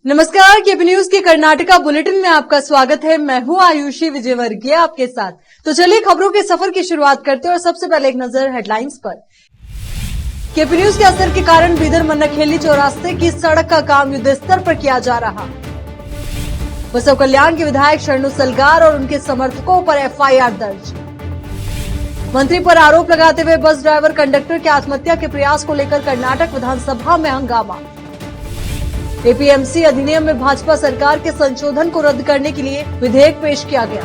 नमस्कार, KP news के Karnataka bulletin में आपका स्वागत है। मैं हूं आयुषी विजयवर्गीय आपके साथ। तो चलिए खबरों के सफर की शुरुआत करते हैं और सबसे पहले एक नजर हेडलाइंस पर। केपी न्यूज के असर के कारण बीदर मन्नाखेली चौरास्ते की सड़क का काम युद्धस्तर पर किया जा रहा। बसव कल्याण के विधायक शरणु सलगार और उनके समर्थकों पर एफआईआर दर्ज। मंत्री पर आरोप लगाते हुए बस ड्राइवर कंडक्टर के आत्महत्या के प्रयास को लेकर कर्नाटक विधानसभा में हंगामा। एपीएमसी अधिनियम में भाजपा सरकार के संशोधन को रद्द करने के लिए विधेयक पेश किया गया।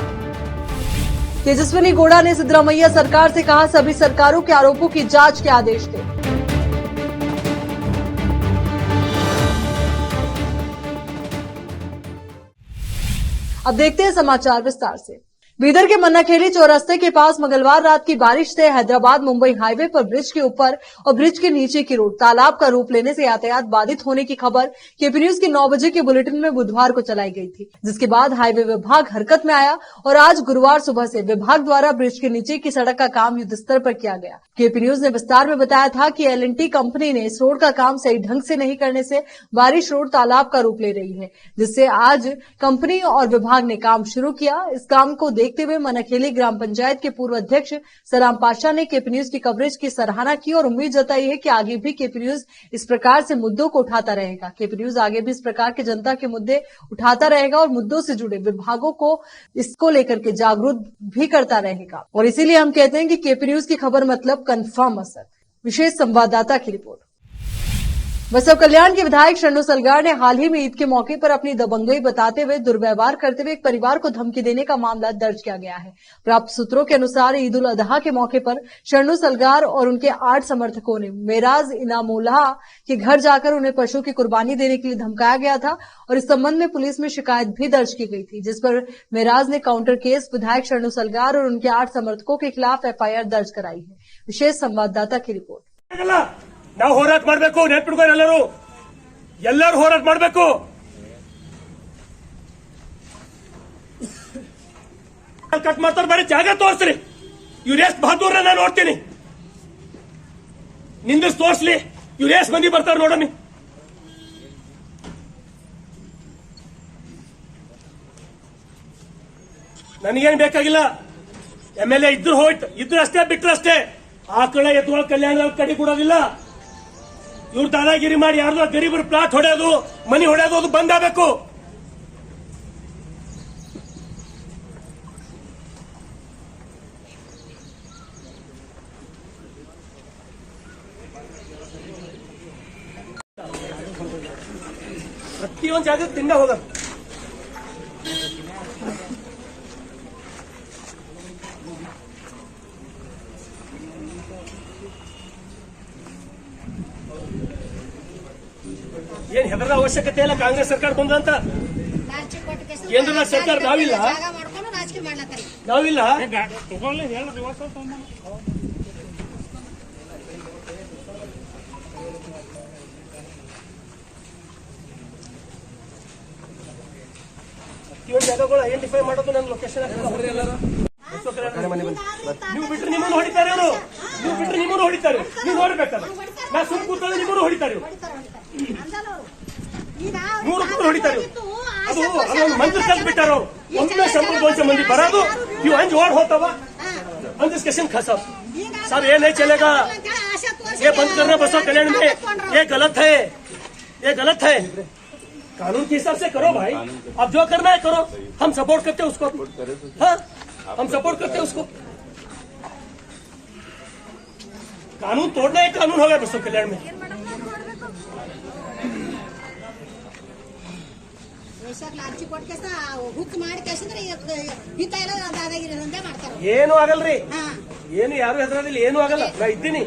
तेजस्विनी गौड़ा ने सिद्धरामैया सरकार से कहा सभी सरकारों के आरोपों की जांच के आदेश दें। अब देखते हैं समाचार विस्तार से। बीदर के मन्नाखेली चौरास्ते के पास मंगलवार रात की बारिश से हैदराबाद मुंबई हाईवे पर ब्रिज के ऊपर और ब्रिज के नीचे की रोड तालाब का रूप लेने से यातायात बाधित होने की खबर केपी न्यूज के 9 बजे के बुलेटिन में बुधवार को चलाई गई थी, जिसके बाद हाईवे विभाग हरकत में आया और आज गुरुवार सुबह से विभाग द्वारा ब्रिज के नीचे की सड़क का काम युद्धस्तर पर किया गया। केपी न्यूज ने विस्तार में बताया था कि L&T कंपनी ने इस रोड का काम सही ढंग से नहीं करने से बारिश रोड तालाब का रूप ले रही है, जिससे आज कंपनी और विभाग ने काम शुरू किया। इस काम को देखते हुए मन्नाखेली ग्राम पंचायत के पूर्व अध्यक्ष सलाम पाशा ने केपी न्यूज की कवरेज की सराहना की और उम्मीद जताई है कि आगे भी केपी न्यूज इस प्रकार से मुद्दों को उठाता रहेगा। केपी न्यूज आगे भी इस प्रकार के जनता के मुद्दे उठाता रहेगा और मुद्दों से जुड़े विभागों को इसको लेकर के जागरूक भी करता रहेगा। और इसीलिए हम कहते हैं कि केपी न्यूज की खबर मतलब कंफर्म असर। विशेष संवाददाता की रिपोर्ट। बसव कल्याण के विधायक शरणु सलगार ने हाल ही में ईद के मौके पर अपनी दबंगई बताते हुए दुर्व्यवहार करते हुए एक परिवार को धमकी देने का मामला दर्ज किया गया है। प्राप्त सूत्रों के अनुसार ईद उल अजहा के मौके पर शरणु सलगार और उनके 8 समर्थकों ने मेराज इनामुल्लाह के घर जाकर उन्हें पशु की कुर्बानी देने के लिए धमकाया गया था और इस संबंध में पुलिस में शिकायत भी दर्ज की गई थी, जिस पर मेराज ने काउंटर केस विधायक शरणु सलगार और उनके 8 समर्थकों के खिलाफ एफआईआर दर्ज कराई है। विशेष संवाददाता की रिपोर्ट। ನಾವು ಹೋರಾಟ ಮಾಡಬೇಕು, ನೆನಪಿಟ್ಕೊಂಡು ಎಲ್ಲರೂ ಹೋರಾಟ ಮಾಡಬೇಕು। ಕಟ್ ಮಾಡ್ತಾರೆ, ಬರೀ ಜಾಗ ತೋರಿಸ್ರಿ, ಇವ್ರು ಎಷ್ಟು ಬಹದ್ದೂರ ನಾನು ನೋಡ್ತೀನಿ, ನಿಂದಿಸ್ ತೋರಿಸ್ಲಿ, ಇವ್ರು ಎಷ್ಟು ಮಂದಿ ಬರ್ತಾರೆ ನೋಡೋಣ। ನನಗೇನು ಬೇಕಾಗಿಲ್ಲ, MLA ಇದ್ರು ಅಷ್ಟೇ, ಬಿಟ್ರು ಅಷ್ಟೇ। ಆಕಳ ಎತ್ತುಗಳ ಕಲ್ಯಾಣ ಕಡಿ ಕೊಡೋದಿಲ್ಲ। ಇವ್ರು ದಾದಾಗಿರಿ ಮಾಡಿ ಯಾರ್ದೋ ಗರೀಬರು ಪ್ಲಾಟ್ ಹೊಡೆಯೋದು, ಮನಿ ಹೊಡೆಯೋದು ಅದು ಬಂದ್ ಆಗಬೇಕು। ಪ್ರತಿಯೊಂದು ಜಾಗಕ್ಕೆ ತಿಂದ ಹೋಗೋದು। ಏನ್ ಹೆದರದ ಅವಶ್ಯಕತೆ ಇಲ್ಲ, ಕಾಂಗ್ರೆಸ್ ಸರ್ಕಾರ ಬಂದಂತ ಕೇಂದ್ರದ ಸರ್ಕಾರ ನಾವಿಲ್ಲ ಪ್ರತಿಯೊಂದು ಜಾಗಗಳು ಐಡೆಂಟಿಫೈ ಮಾಡೋದು ನನ್ನ ಲೊಕೇಶನ್ ನೀವು ಬಿಟ್ರೆ ನಿಮ್ಮನ್ನು ಹೊಡಿತಾರೆ ಅವರು, ನೀವು ಬಿಟ್ರೆ ನಿಮ್ಮನ್ನು ಹೊಡಿತಾರೆ, ನೀವು ನೋಡ್ಬೇಕಲ್ಲ, ನಾ ಸುಮ್ ಕೂತಲ್ಲಿ ನಿಮ್ಮನ್ನು ಹೊಡಿತಾರೆ, 100 ಹೊಡಿತಾರೆ। ಅದು ಅದೊಂದು ಮಂತ್ರ ಕಲ್ತು ಬಿಟ್ಟಾರ, ಒಮ್ಮೆ ಸಂಬಳ ಗೋಲ್ಸ ಮಂದಿ ಬರೋದು, ಇವು ಅಂಜ್ ಓಡ್ ಹೋಗ್ತಾವ, अंजिस किस्म खसा सर ये नहीं चलेगा, ये बंद करना बसव कल्याण में, ये गलत है, ये गलत है। कानून के हिसाब से करो भाई, अब जो करना है करो, हम सपोर्ट करते हैं उसको। हाँ, हम सपोर्ट करते हैं उसको। कानून तोड़ना एक कानून होगा बसव कल्याण में। ಏನು ಆಗಲ್ರಿ, ಏನು ಯಾರು ಹೆದರೋದಿಲ್ಲ, ಏನು ಆಗಲ್ಲ, ನಾ ಇದ್ದೀನಿ।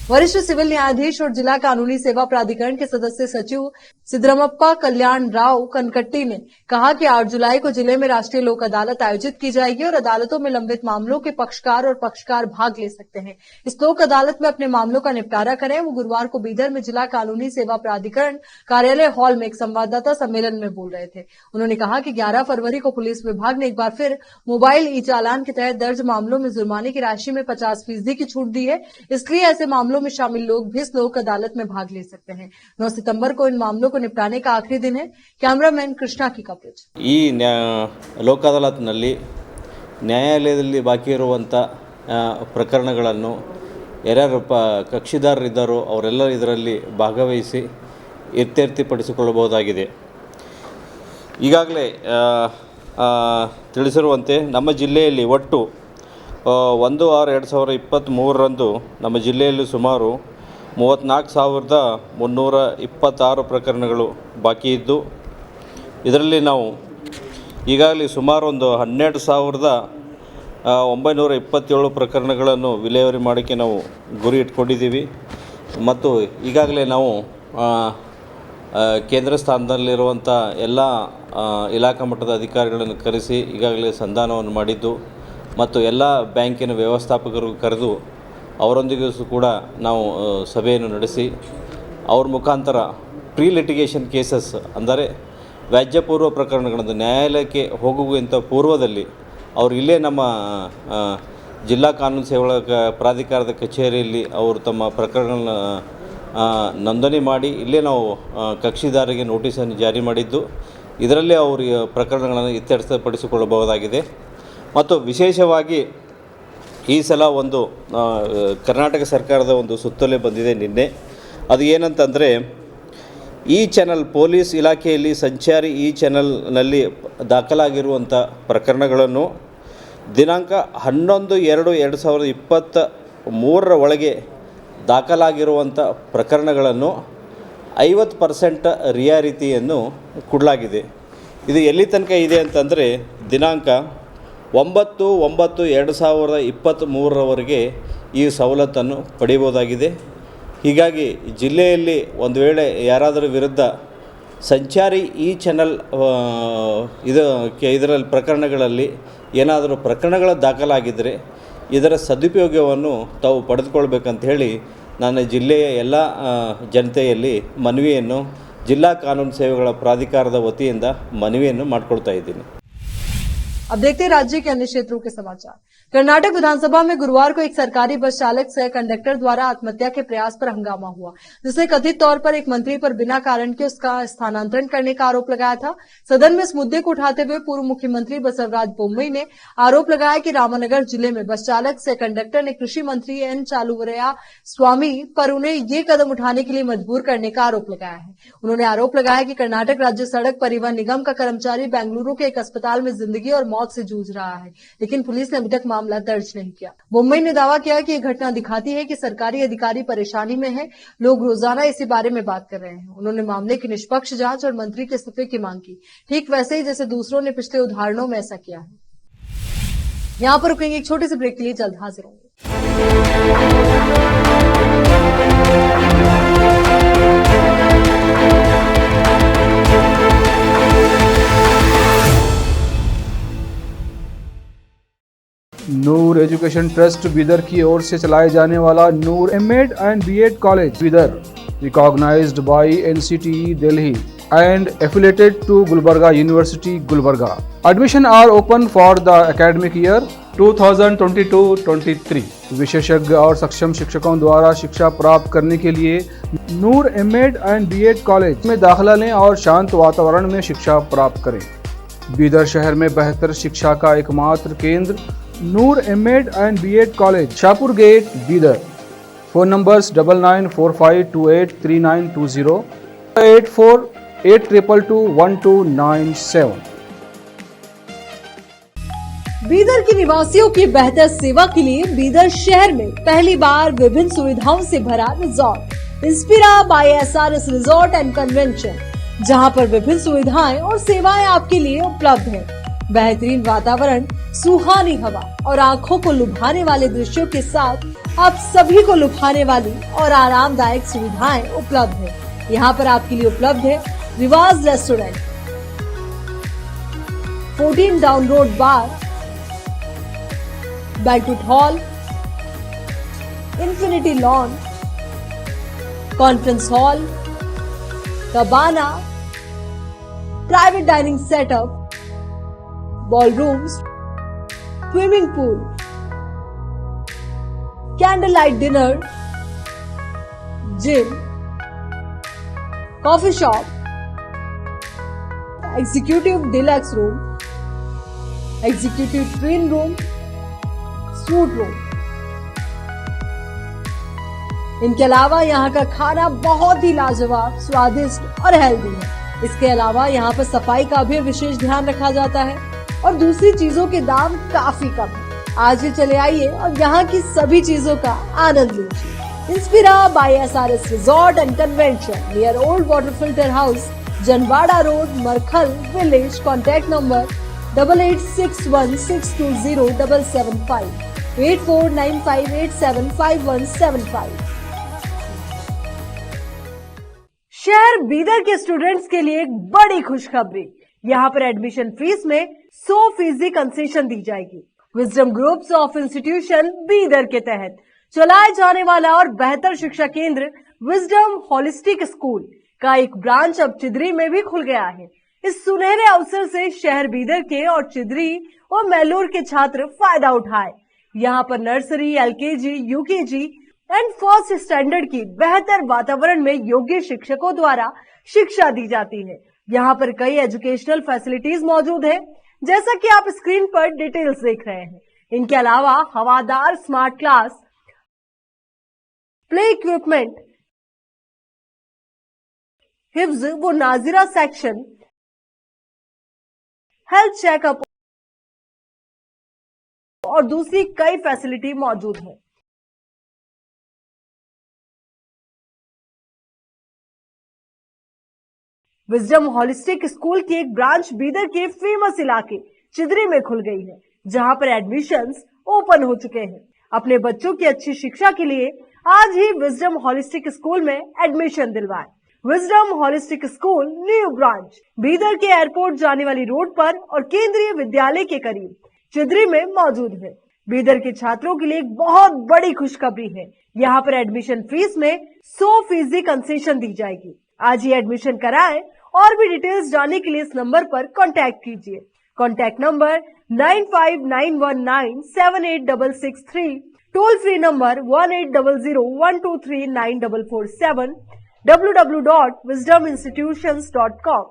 वरिष्ठ सिविल न्यायाधीश और जिला कानूनी सेवा प्राधिकरण के सदस्य सचिव सिद्धरामप्पा कल्याण राव कनकट्टी ने कहा कि 8 जुलाई को जिले में राष्ट्रीय लोक अदालत आयोजित की जाएगी और अदालतों में लंबित मामलों के पक्षकार और पक्षकार भाग ले सकते हैं। इस लोक अदालत में अपने मामलों का निपटारा करें। वो गुरुवार को बीदर में जिला कानूनी सेवा प्राधिकरण कार्यालय हॉल में एक संवाददाता सम्मेलन में बोल रहे थे। उन्होंने कहा कि 11 फरवरी को पुलिस विभाग ने एक बार फिर मोबाइल ई चालान के तहत दर्ज मामलों में जुर्माने की राशि में 50% की छूट दी है, इसलिए ऐसे मामलों मामलों में शामिल लोग भी इस लोक अदालत में भाग ले सकते हैं। 9 सितंबर को इन मामलों को निपटाने का आखिरी दिन है। कैमरामैन कृष्णा की कवरेज। ಈ ಲೋಕ ಅದಾಲತ್ನಲ್ಲಿ ನ್ಯಾಯಾಲಯದಲ್ಲಿ ಬಾಕಿ ಇರುವಂಥ ಪ್ರಕರಣಗಳನ್ನು ಯಾರ್ಯಾರು ಕಕ್ಷಿದಾರರಿದ್ದಾರೋ ಅವರೆಲ್ಲ ಇದರಲ್ಲಿ ಭಾಗವಹಿಸಿ ಇತ್ಯರ್ಥಪಡಿಸಿಕೊಳ್ಳಬಹುದಾಗಿದೆ. ಈಗಾಗಲೇ ತಿಳಿಸಿರುವಂತೆ ನಮ್ಮ ಜಿಲ್ಲೆಯಲ್ಲಿ ಒಟ್ಟು 1/6/2023ರಂದು ನಮ್ಮ ಜಿಲ್ಲೆಯಲ್ಲಿ ಸುಮಾರು 34,326 ಪ್ರಕರಣಗಳು ಬಾಕಿ ಇದ್ದು, ಇದರಲ್ಲಿ ನಾವು ಈಗಾಗಲೇ ಸುಮಾರು ಒಂದು 12,927 ಪ್ರಕರಣಗಳನ್ನು ವಿಲೇವಾರಿ ಮಾಡೋಕ್ಕೆ ನಾವು ಗುರಿ ಇಟ್ಕೊಂಡಿದ್ದೀವಿ. ಮತ್ತು ಈಗಾಗಲೇ ನಾವು ಕೇಂದ್ರ ಸ್ಥಾನದಲ್ಲಿರುವಂಥ ಎಲ್ಲ ಇಲಾಖಾ ಮಟ್ಟದ ಅಧಿಕಾರಿಗಳನ್ನು ಕರೆಸಿ ಈಗಾಗಲೇ ಸಂಧಾನವನ್ನು ಮಾಡಿದ್ದು ಮತ್ತು ಎಲ್ಲ ಬ್ಯಾಂಕಿನ ವ್ಯವಸ್ಥಾಪಕರು ಕರೆದು ಅವರೊಂದಿಗೂ ಕೂಡ ನಾವು ಸಭೆಯನ್ನು ನಡೆಸಿ ಅವ್ರ ಮುಖಾಂತರ ಪ್ರೀ ಲಿಟಿಗೇಷನ್ ಕೇಸಸ್ ಅಂದರೆ ವ್ಯಾಜ್ಯಪೂರ್ವ ಪ್ರಕರಣಗಳನ್ನು ನ್ಯಾಯಾಲಯಕ್ಕೆ ಹೋಗುವಂಥ ಪೂರ್ವದಲ್ಲಿ ಅವರು ಇಲ್ಲೇ ನಮ್ಮ ಜಿಲ್ಲಾ ಕಾನೂನು ಸೇವೆಗಳ ಪ್ರಾಧಿಕಾರದ ಕಚೇರಿಯಲ್ಲಿ ಅವರು ತಮ್ಮ ಪ್ರಕರಣಗಳನ್ನ ನೋಂದಣಿ ಮಾಡಿ ಇಲ್ಲೇ ನಾವು ಕಕ್ಷಿದಾರರಿಗೆ ನೋಟಿಸನ್ನು ಜಾರಿ ಮಾಡಿದ್ದು, ಇದರಲ್ಲೇ ಅವರು ಪ್ರಕರಣಗಳನ್ನು ಇತ್ಯರ್ಥಪಡಿಸಿಕೊಳ್ಳಬಹುದಾಗಿದೆ. ಮತ್ತು ವಿಶೇಷವಾಗಿ ಈ ಸಲ ಒಂದು ಕರ್ನಾಟಕ ಸರ್ಕಾರದ ಒಂದು ಸುತ್ತೋಲೆ ಬಂದಿದೆ ನಿನ್ನೆ. ಅದು ಏನಂತಂದರೆ, ಈ ಚಾನಲ್ ಪೊಲೀಸ್ ಇಲಾಖೆಯಲ್ಲಿ ಸಂಚಾರಿ ಈ ಚಾನಲ್ನಲ್ಲಿ ದಾಖಲಾಗಿರುವಂಥ ಪ್ರಕರಣಗಳನ್ನು ದಿನಾಂಕ 11/2/2023 ಒಳಗೆ ದಾಖಲಾಗಿರುವಂಥ ಪ್ರಕರಣಗಳನ್ನು 50% ರಿಯಾಯಿತಿಯನ್ನು ಕೊಡಲಾಗಿದೆ. ಇದು ಎಲ್ಲಿ ತನಕ ಇದೆ ಅಂತಂದರೆ ದಿನಾಂಕ 9/9/2023ರವರೆಗೆ ಈ ಸವಲತ್ತನ್ನು ಪಡೆಯಬಹುದಾಗಿದೆ. ಹೀಗಾಗಿ ಜಿಲ್ಲೆಯಲ್ಲಿ ಒಂದು ವೇಳೆ ಯಾರಾದರೂ ವಿರುದ್ಧ ಸಂಚಾರಿ ಈ ಚಾನಲ್ ಇದರಲ್ಲಿ ಪ್ರಕರಣಗಳಲ್ಲಿ ಏನಾದರೂ ಪ್ರಕರಣಗಳ ದಾಖಲಾಗಿದ್ದರೆ ಇದರ ಸದುಪಯೋಗವನ್ನು ತಾವು ಪಡೆದುಕೊಳ್ಬೇಕಂತ ಹೇಳಿ ನಾನು ಜಿಲ್ಲೆಯ ಎಲ್ಲ ಜನತೆಯಲ್ಲಿ ಮನವಿಯನ್ನು ಜಿಲ್ಲಾ ಕಾನೂನು ಸೇವೆಗಳ ಪ್ರಾಧಿಕಾರದ ವತಿಯಿಂದ ಮನವಿಯನ್ನು ಮಾಡಿಕೊಳ್ತಾ ಇದ್ದೀನಿ. अब देखते हैं राज्य के अन्य क्षेत्रों के समाचार। कर्नाटक विधानसभा में गुरुवार को एक सरकारी बस चालक सह कंडक्टर द्वारा आत्महत्या के प्रयास पर हंगामा हुआ, जिसने कथित तौर पर एक मंत्री पर बिना कारण के उसका स्थानांतरण करने का आरोप लगाया था। सदन में इस मुद्दे को उठाते हुए पूर्व मुख्यमंत्री बसवराज बोम्मई ने आरोप लगाया कि रामनगर जिले में बस चालक सह कंडक्टर ने कृषि मंत्री एन चालुवरैया स्वामी पर उन्हें ये कदम उठाने के लिए मजबूर करने का आरोप लगाया है। उन्होंने आरोप लगाया कि कर्नाटक राज्य सड़क परिवहन निगम का कर्मचारी बेंगलुरु के एक अस्पताल में जिंदगी और मौत से जूझ रहा है, लेकिन पुलिस ने अभी तक मामला दर्ज नहीं किया। मुंबई ने दावा किया कि यह घटना दिखाती है कि सरकारी अधिकारी परेशानी में है। लोग रोजाना इसी बारे में बात कर रहे हैं। उन्होंने मामले की निष्पक्ष जांच और मंत्री के इस्तीफे की मांग की, ठीक वैसे ही जैसे दूसरों ने पिछले उदाहरणों में ऐसा किया है। यहाँ पर रुकेंगे एक छोटे से ब्रेक के लिए, जल्द हाजिर होंगे। नूर एजुकेशन ट्रस्ट बीदर की ओर से चलाए जाने वाला Noor MEd and BEd college Bidar, recognised by NCTE Delhi and affiliated to Gulbarga University, Gulbarga. Admission are open for the academic year 2022-23. विशेषज्ञ और सक्षम शिक्षकों द्वारा शिक्षा प्राप्त करने के लिए नूर एमएड एंड बीएड कॉलेज में दाखिला लें और शांत वातावरण में शिक्षा प्राप्त करें। बीदर शहर में बेहतर शिक्षा का एकमात्र केंद्र Noor MEd and BEd college, Shahpur gate, Bidar. Phone numbers 9945283920 8482221297। Bidar के निवासियों की बेहतर सेवा के लिए बीदर शहर में पहली बार विभिन्न सुविधाओं से भरा resort Inspira by SRS resort and convention, जहां पर विभिन्न सुविधाएं और सेवाएं आपके लिए उपलब्ध है। बेहतरीन वातावरण, सुहानी हवा और आंखों को लुभाने वाले दृश्यों के साथ आप सभी को लुभाने वाली और आरामदायक सुविधाएं उपलब्ध है। यहाँ पर आपके लिए उपलब्ध है Riwaz restaurant, 14 down road bar, banquet hall, infinity lawn, conference hall, cabana, private dining setup, ballrooms, swimming pool, candle light dinner, gym, coffee shop, executive deluxe room, executive twin room, suite room. इनके अलावा यहाँ का खाना बहुत ही लाजवाब, स्वादिष्ट और healthy है। इसके अलावा यहाँ पर सफाई का भी विशेष ध्यान रखा जाता है और दूसरी चीजों के दाम काफी कम है। आज ही चले आइए और यहाँ की सभी चीजों का आनंद लीजिए। Inspira by SRS resort and convention near old water filter house, Janwada road, Markhal village. Contact number 8861620775, 8495875175। शहर बीदर के स्टूडेंट्स के लिए एक बड़ी खुशखबरी। यहाँ पर एडमिशन फीस में 100% कंसेशन दी जाएगी। Wisdom groups of institution Bidar के तहत चलाए जाने वाला और बेहतर शिक्षा केंद्र विजडम होलिस्टिक स्कूल का एक ब्रांच अब चिदरी में भी खुल गया है। इस सुनहरे अवसर से शहर बीदर के और चिदरी और मैलूर के छात्र फायदा उठाए। यहाँ पर nursery, LKG, UKG and first standard की बेहतर वातावरण में योग्य शिक्षकों द्वारा शिक्षा दी जाती है। यहाँ पर कई एजुकेशनल फैसिलिटीज मौजूद है, जैसा कि आप स्क्रीन पर डिटेल्स देख रहे हैं। इनके अलावा हवादार स्मार्ट क्लास, प्ले इक्विपमेंट, हिफ्ज व नाजिरा सेक्शन, हेल्थ चेकअप और दूसरी कई फैसिलिटी मौजूद है। विजडम होलिस्टिक स्कूल की एक ब्रांच बीदर के फेमस इलाके चिदरी में खुल गई है, जहां पर एडमिशंस ओपन हो चुके हैं। अपने बच्चों की अच्छी शिक्षा के लिए आज ही विजडम होलिस्टिक स्कूल में एडमिशन दिलवाएं। Wisdom holistic school new branch Bidar के एयरपोर्ट जाने वाली रोड पर और केंद्रीय विद्यालय के करीब चिदरी में मौजूद है। बीदर के छात्रों के लिए एक बहुत बड़ी खुशखबरी है। यहाँ पर एडमिशन फीस में 100% कंसेशन दी जाएगी। आज ही एडमिशन कराएं और भी डिटेल्स जानने के लिए इस नंबर पर कांटेक्ट कीजिए। Contact number 9591978663, toll free number 1800123947, www.wisdominstitutions.com।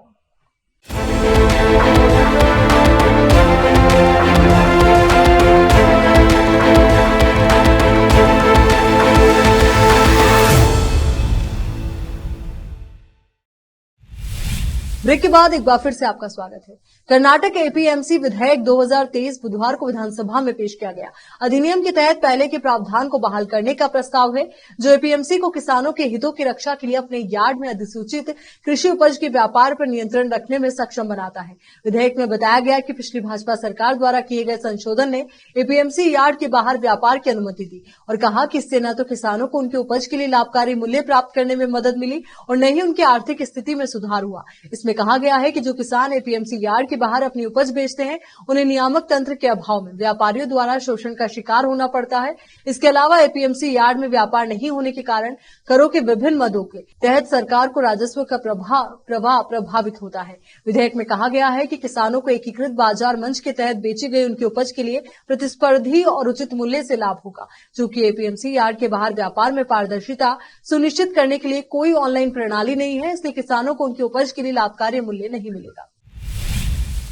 Break के बाद एक बार फिर से आपका स्वागत है। कर्नाटक एपीएमसी विधेयक 2023 बुधवार को विधानसभा में पेश किया गया। अधिनियम के तहत पहले के प्रावधान को बहाल करने का प्रस्ताव है, जो एपीएमसी को किसानों के हितों की रक्षा के लिए अपने यार्ड में अधिसूचित कृषि उपज के व्यापार पर नियंत्रण रखने में सक्षम बनाता है। विधेयक में बताया गया कि पिछली भाजपा सरकार द्वारा किए गए संशोधन ने एपीएमसी यार्ड के बाहर व्यापार की अनुमति दी और कहा कि इससे न तो किसानों को उनके उपज के लिए लाभकारी मूल्य प्राप्त करने में मदद मिली और न ही उनकी आर्थिक स्थिति में सुधार हुआ। इसमें कहा गया है कि जो किसान एपीएमसी यार्ड के बाहर अपनी उपज बेचते हैं, उन्हें नियामक तंत्र के अभाव में व्यापारियों द्वारा शोषण का शिकार होना पड़ता है। इसके अलावा एपीएमसी यार्ड में व्यापार नहीं होने के कारण करों के विभिन्न मदों के तहत सरकार को राजस्व का प्रवाह प्रभावित होता है। विधेयक में कहा गया है कि किसानों को एकीकृत बाजार मंच के तहत बेची गई उनकी उपज के लिए प्रतिस्पर्धी और उचित मूल्य से लाभ होगा। चूंकि एपीएमसी यार्ड के बाहर व्यापार में पारदर्शिता सुनिश्चित करने के लिए कोई ऑनलाइन प्रणाली नहीं है, इसलिए किसानों को उनकी उपज के लिए लाभकारी मूल्य नहीं मिलेगा।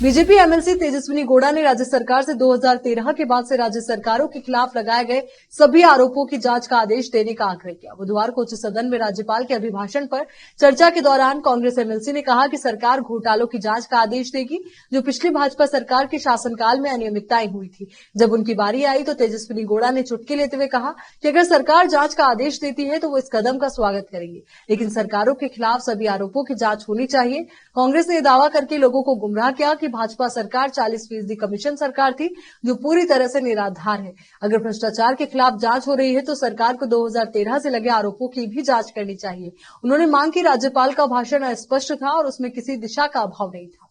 बीजेपी एमएलसी तेजस्विनी गौड़ा ने राज्य सरकार से 2013 के बाद से राज्य सरकारों के खिलाफ लगाए गए सभी आरोपों की जांच का आदेश देने का आग्रह किया। बुधवार को उच्च सदन में राज्यपाल के अभिभाषण पर चर्चा के दौरान कांग्रेस एमएलसी ने कहा कि सरकार घोटालों की जांच का आदेश देगी, जो पिछली भाजपा सरकार के शासनकाल में अनियमितताएं हुई थी। जब उनकी बारी आई तो तेजस्विनी गौड़ा ने चुटकी लेते हुए कहा कि अगर सरकार जांच का आदेश देती है तो वो इस कदम का स्वागत करेंगे, लेकिन सरकारों के खिलाफ सभी आरोपों की जांच होनी चाहिए। कांग्रेस ने दावा करके लोगों को गुमराह किया कि भाजपा सरकार 40% कमीशन सरकार थी, जो पूरी तरह से निराधार है। अगर भ्रष्टाचार के खिलाफ जांच हो रही है तो सरकार को 2013 से लगे आरोपों की भी जांच करनी चाहिए। उन्होंने मांग की राज्यपाल का भाषण अस्पष्ट था और उसमें किसी दिशा का अभाव नहीं था।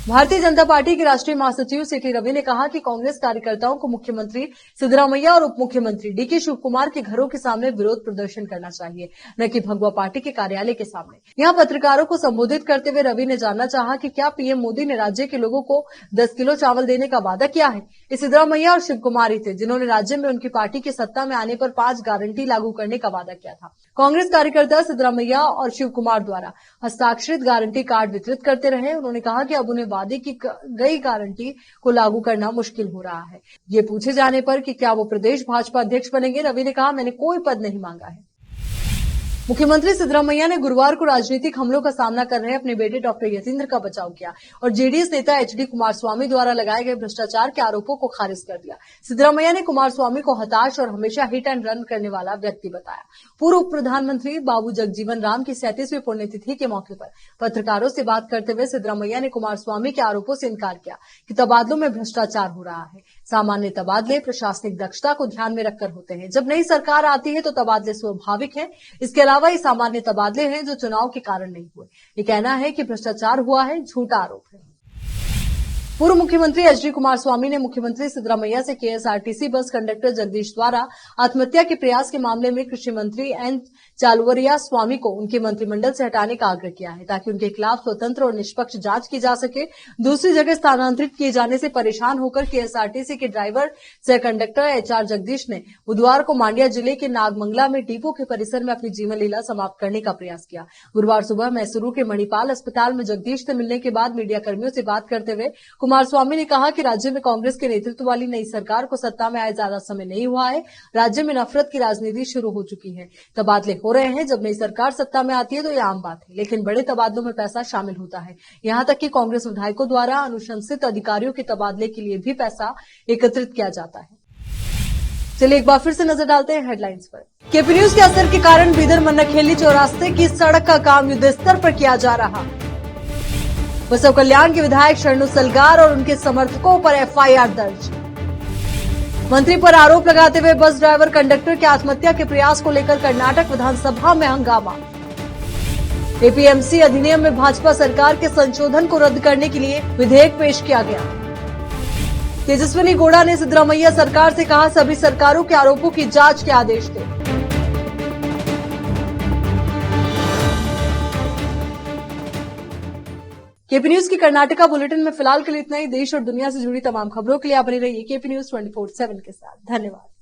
भारतीय जनता पार्टी के राष्ट्रीय महासचिव सीटी रवि ने कहा कि कांग्रेस कार्यकर्ताओं को मुख्यमंत्री सिद्धरामैया और उप मुख्यमंत्री डीके शिवकुमार के घरों के सामने विरोध प्रदर्शन करना चाहिए, न कि भगवा पार्टी के कार्यालय के सामने। यहां पत्रकारों को संबोधित करते हुए रवि ने जानना चाहा कि क्या पीएम मोदी ने राज्य के लोगों को 10 किलो चावल देने का वादा किया है। ये सिद्धरामैया और शिवकुमार ही थे जिन्होंने राज्य में उनकी पार्टी की सत्ता में आने पर 5 गारंटी लागू करने का वादा किया था। कांग्रेस कार्यकर्ता सिद्धरामैया और शिवकुमार द्वारा हस्ताक्षरित गारंटी कार्ड वितरित करते रहे। उन्होंने कहा कि अब उन्हें वादे की गई गारंटी को लागू करना मुश्किल हो रहा है। ये पूछे जाने पर कि क्या वो प्रदेश भाजपा अध्यक्ष बनेंगे, रवि ने कहा, मैंने कोई पद नहीं मांगा है। मुख्यमंत्री सिद्धरामैया ने गुरुवार को राजनीतिक हमलों का सामना कर रहे अपने बेटे डॉक्टर यतींद्र का बचाव किया और जेडीएस नेता एचडी कुमारस्वामी द्वारा लगाए गए भ्रष्टाचार के आरोपों को खारिज कर दिया। सिद्धरामैया ने कुमारस्वामी को हताश और हमेशा हिट एंड रन करने वाला व्यक्ति बताया। पूर्व उप प्रधानमंत्री बाबू जगजीवन राम की 37वीं पुण्यतिथि के मौके पर पत्रकारों से बात करते हुए सिद्धरामैया ने कुमारस्वामी के आरोपों से इनकार किया कि तबादलों में भ्रष्टाचार हो रहा है। सामान्य तबादले प्रशासनिक दक्षता को ध्यान में रखकर होते हैं। जब नई सरकार आती है तो तबादले स्वाभाविक है। इसके अलावा ये सामान्य तबादले हैं जो चुनाव के कारण नहीं हुए। ये कहना है कि भ्रष्टाचार हुआ है, झूठा आरोप है। पूर्व मुख्यमंत्री एचडी कुमारस्वामी ने मुख्यमंत्री सिद्धरामैया से केएसआरटीसी बस कंडक्टर जगदीश द्वारा आत्महत्या के प्रयास के मामले में कृषि मंत्री एन चालुवरिया स्वामी को उनके मंत्रिमंडल से हटाने का आग्रह किया है ताकि उनके खिलाफ स्वतंत्र और निष्पक्ष जांच की जा सके। दूसरी जगह स्थानांतरित किए जाने से परेशान होकर केएसआरटीसी के ड्राइवर सह कंडक्टर एचआर जगदीश ने बुधवार को मांड्या जिले के नागमंगला में डिपो के परिसर में अपनी जीवन लीला समाप्त करने का प्रयास किया। गुरुवार सुबह मैसूरू के मणिपाल अस्पताल में जगदीश से मिलने के बाद मीडिया कर्मियों से बात करते हुए कुमारस्वामी ने कहा कि राज्य में कांग्रेस के नेतृत्व वाली नई सरकार को सत्ता में आए ज्यादा समय नहीं हुआ है। राज्य में नफरत की राजनीति शुरू हो चुकी है। तबादले हो रहे हैं। जब नई सरकार सत्ता में आती है तो यह आम बात है, लेकिन बड़े तबादलों में पैसा शामिल होता है। यहां तक कि कांग्रेस विधायकों द्वारा अनुशंसित अधिकारियों के तबादले के लिए भी पैसा एकत्रित किया जाता है। चलिए एक बार फिर से नजर डालते हैं हेडलाइंस पर। केपी न्यूज के असर के कारण बीदर मन्नाखेली चौरास्ते की सड़क का काम युद्ध स्तर पर किया जा रहा। बसव कल्याण के विधायक शरणु सलगार और उनके समर्थकों पर एफआईआर दर्ज। मंत्री पर आरोप लगाते हुए बस ड्राइवर कंडक्टर के आत्महत्या के प्रयास को लेकर कर्नाटक विधानसभा में हंगामा। एपीएमसी अधिनियम में भाजपा सरकार के संशोधन को रद्द करने के लिए विधेयक पेश किया गया। तेजस्विनी गौड़ा ने सिद्धरामैया सरकार से कहा, सभी सरकारों के आरोपों की जांच के आदेश दें। केपी न्यूज की कर्नाटका बुलेटिन में फिलहाल के लिए इतना ही। देश और दुनिया से जुड़ी तमाम खबरों के लिए आप बने रहिए केपी न्यूज 24/7 के साथ। धन्यवाद।